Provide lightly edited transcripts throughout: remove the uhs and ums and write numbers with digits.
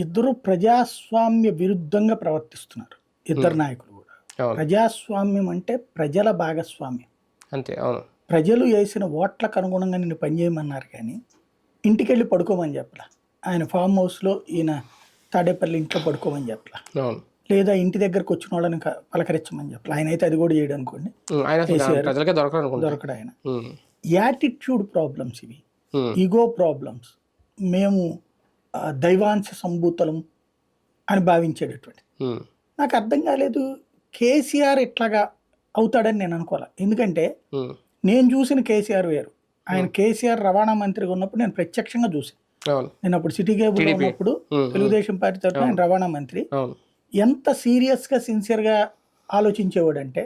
ఇద్దరు ప్రజాస్వామ్య విరుద్ధంగా ప్రవర్తిస్తున్నారు. ఇద్దరు నాయకులు కూడా. అవును. ప్రజాస్వామ్యం అంటే ప్రజల భాగస్వామ్యం. అంతే. అవును. ప్రజలు వేసిన ఓట్లకు అనుగుణంగా నిన్ను పనిచేయమన్నారు కానీ ఇంటికెళ్ళి పడుకోమని చెప్పలా. ఆయన ఫామ్ హౌస్లో ఈయన తాడేపల్లి ఇంట్లో పడుకోమని చెప్పలా. అవును. లేదా ఇంటి దగ్గరకు వచ్చిన వాళ్ళని పలకరించమని చెప్పలా. ఆయన అయితే అది కూడా చేయడు అనుకోండి. ఆయన అసలు కేసీఆర్ ప్రజలకే దొరకరు అనుకుంటా. దొరకడు ఆయన. యాటిట్యూడ్ ప్రాబ్లమ్స్ ఇవి, ఈగో ప్రాబ్లమ్స్. మేము దైవాంశ సంభూతలం అని భావించేటటువంటి. నాకు అర్థం కాలేదు కేసీఆర్ ఇట్లాగా అవుతాడని నేను అనుకోవాలి. ఎందుకంటే నేను చూసిన కేసీఆర్ వేరు. ఆయన కేసీఆర్ రవాణా మంత్రిగా ఉన్నప్పుడు నేను ప్రత్యక్షంగా చూసాను. అవును. నేను అప్పుడు సిటీ కేబుల్ ఉన్నప్పుడు తెలుగుదేశం పార్టీ తరఫున ఆయన రవాణా మంత్రి. అవును. ఎంత సీరియస్గా సిన్సియర్గా ఆలోచించేవాడంటే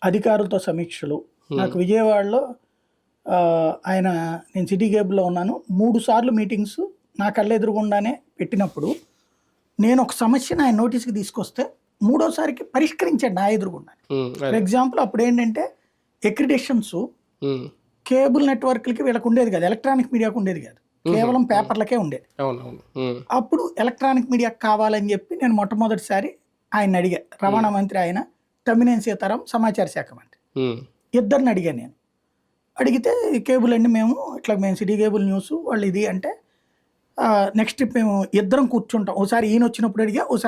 అధికారులతో సమీక్షలు. నాకు విజయవాడలో ఆయన, నేను సిటీ కేబుల్లో ఉన్నాను, 3 సార్లు మీటింగ్స్ నా కళ్ళెదురుగుండానే పెట్టినప్పుడు నేను ఒక సమస్యను ఆయన నోటీస్కి తీసుకొస్తే 3వసారికి పరిష్కరించాడు నా ఎదురుగుండా. ఫర్ ఎగ్జాంపుల్ అప్పుడు ఏంటంటే అక్రిడేషన్స్ కేబుల్ నెట్వర్క్లకి వీళ్ళకి ఉండేది కాదు, ఎలక్ట్రానిక్ మీడియాకు ఉండేది కాదు, కేవలం పేపర్లకే ఉండేది. అప్పుడు ఎలక్ట్రానిక్ మీడియాకి కావాలని చెప్పి నేను మొట్టమొదటిసారి ఆయన అడిగా. రవాణా మంత్రి ఆయన, తమ్మినేని సీతారాం సమాచార శాఖ మంత్రి, ఇద్దరిని అడిగాను నేను. అడిగితే కేబుల్ అండి మేము సిటీ కేబుల్ న్యూస్ వాళ్ళు ఇది అంటే నెక్స్ట్ మేము ఇద్దరం కూర్చుంటాం. ఒకసారి ఈయన వచ్చినప్పుడు అడిగా, ఒకసారి